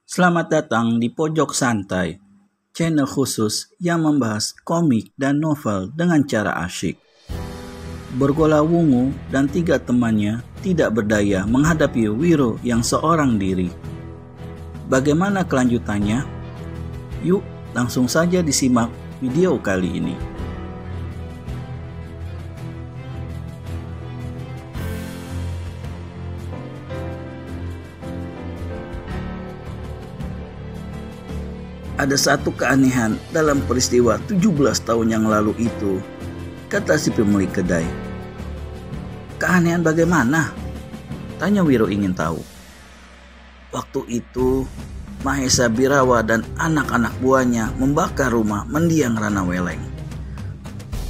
Selamat datang di Pojok Santai, channel khusus yang membahas komik dan novel dengan cara asyik. Bergola Wungu dan 3 temannya tidak berdaya menghadapi Wiro yang seorang diri. Bagaimana kelanjutannya? Yuk, langsung saja disimak video kali ini. Ada satu keanehan dalam peristiwa 17 tahun yang lalu itu, kata si pemilik kedai. Keanehan bagaimana? Tanya Wiro ingin tahu. Waktu itu, Mahesa Birawa dan anak-anak buahnya membakar rumah mendiang Rana Weleng.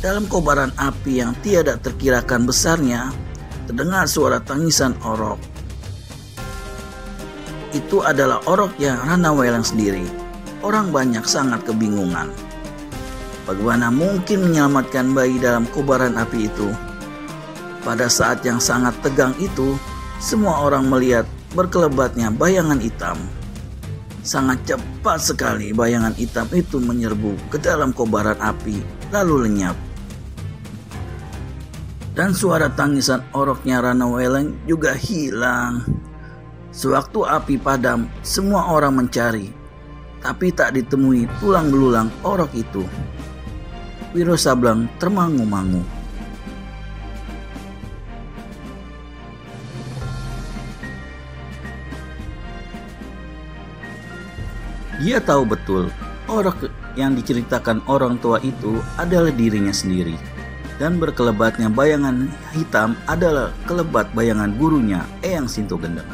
Dalam kobaran api yang tiada terkirakan besarnya, terdengar suara tangisan orok. Itu adalah oroknya Rana Weleng sendiri. Orang banyak sangat kebingungan. Bagaimana mungkin menyelamatkan bayi dalam kobaran api itu? Pada saat yang sangat tegang itu, semua orang melihat berkelebatnya bayangan hitam. Sangat cepat sekali bayangan hitam itu menyerbu ke dalam kobaran api, lalu lenyap. Dan suara tangisan oroknya Rana Weleng juga hilang. Sewaktu api padam, semua orang mencari, tapi tak ditemui tulang belulang orok itu. Wiro Sableng termangu-mangu. Dia tahu betul orok yang diceritakan orang tua itu adalah dirinya sendiri, dan berkelebatnya bayangan hitam adalah kelebat bayangan gurunya Eyang Sinto Gendeng.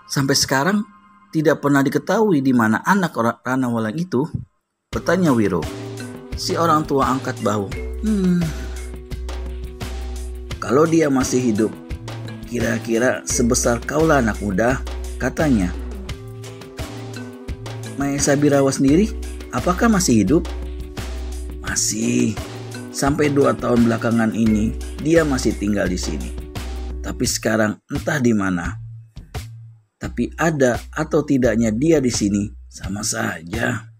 Sampai sekarang tidak pernah diketahui di mana anak Rana Weleng itu, bertanya Wiro. Si orang tua angkat bahu. Kalau dia masih hidup, kira-kira sebesar kaulah anak muda, katanya. Mahesa Birawa sendiri, apakah masih hidup? Masih. Sampai 2 tahun belakangan ini, dia masih tinggal di sini. Tapi sekarang entah di mana. Tapi ada atau tidaknya dia di sini sama saja.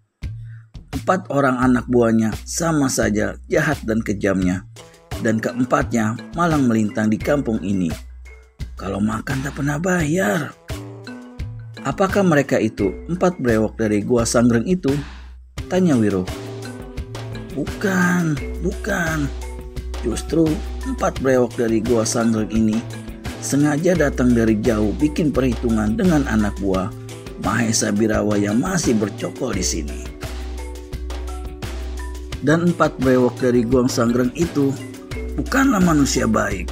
4 orang anak buahnya sama saja jahat dan kejamnya, dan keempatnya malang melintang di kampung ini. Kalau makan tak pernah bayar. Apakah mereka itu 4 brewok dari Gua Sanggreng itu? Tanya Wiro. Bukan. Justru 4 brewok dari Gua Sanggreng ini sengaja datang dari jauh bikin perhitungan dengan anak buah Mahesa Birawa yang masih bercokol di sini. Dan 4 brewok dari Gua Sanggreng itu bukanlah manusia baik.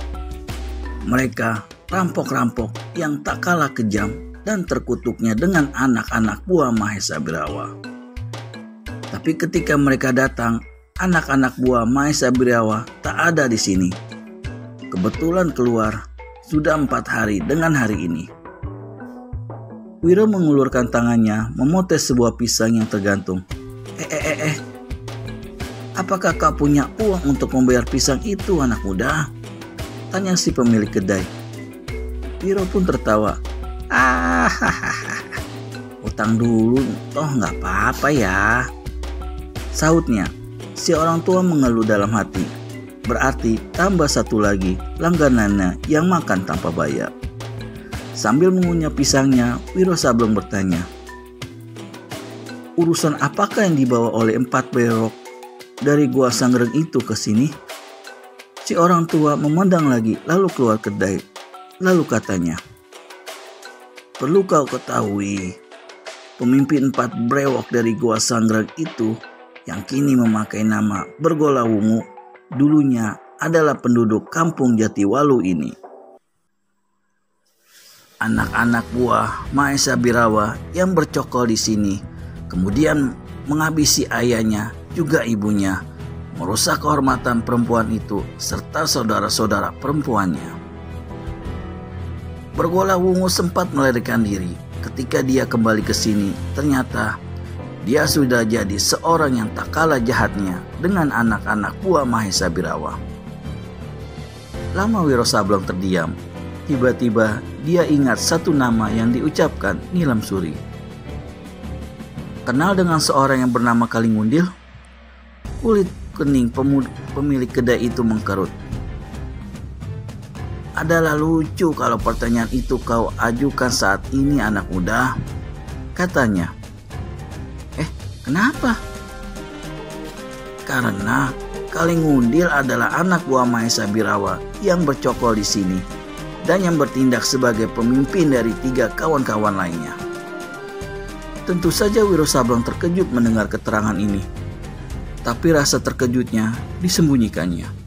Mereka rampok-rampok yang tak kalah kejam dan terkutuknya dengan anak-anak buah Mahesa Birawa. Tapi ketika mereka datang, anak-anak buah Mahesa Birawa tak ada di sini. Kebetulan keluar sudah 4 hari dengan hari ini. Wiro mengulurkan tangannya memotes sebuah pisang yang tergantung. Apakah kau punya uang untuk membayar pisang itu, anak muda? Tanya si pemilik kedai. Wiro pun tertawa. Utang dulu toh nggak apa-apa ya, sahutnya. Si orang tua mengeluh dalam hati. Berarti tambah satu lagi langganannya yang makan tanpa bayar. Sambil mengunyah pisangnya, Wiro Sableng bertanya, urusan apakah yang dibawa oleh 4 brewok dari Gua Sanggreng itu ke sini? Si orang tua memandang lagi lalu keluar kedai. Lalu katanya, perlu kau ketahui, pemimpin 4 brewok dari Gua Sanggreng itu yang kini memakai nama Bergola Wungu dulunya adalah penduduk kampung Jatiwalu ini. Anak-anak buah Mahesa Birawa yang bercokol di sini kemudian menghabisi ayahnya juga ibunya, merusak kehormatan perempuan itu serta saudara-saudara perempuannya. Bergola Wungu sempat melarikan diri. Ketika dia kembali ke sini, ternyata dia sudah jadi seorang yang tak kalah jahatnya dengan anak-anak buah Mahesa Birawa. Lama Wiro Sableng terdiam. Tiba-tiba dia ingat satu nama yang diucapkan Nilam Suri. Kenal dengan seorang yang bernama Kalingundil? Kulit kening pemilik kedai itu mengkerut. Adalah lucu kalau pertanyaan itu kau ajukan saat ini, anak muda, katanya. Kenapa? Karena Kalingundil adalah anak buah Mahesa Birawa yang bercokol di sini dan yang bertindak sebagai pemimpin dari 3 kawan-kawan lainnya. Tentu saja Wiro Sableng terkejut mendengar keterangan ini, tapi rasa terkejutnya disembunyikannya.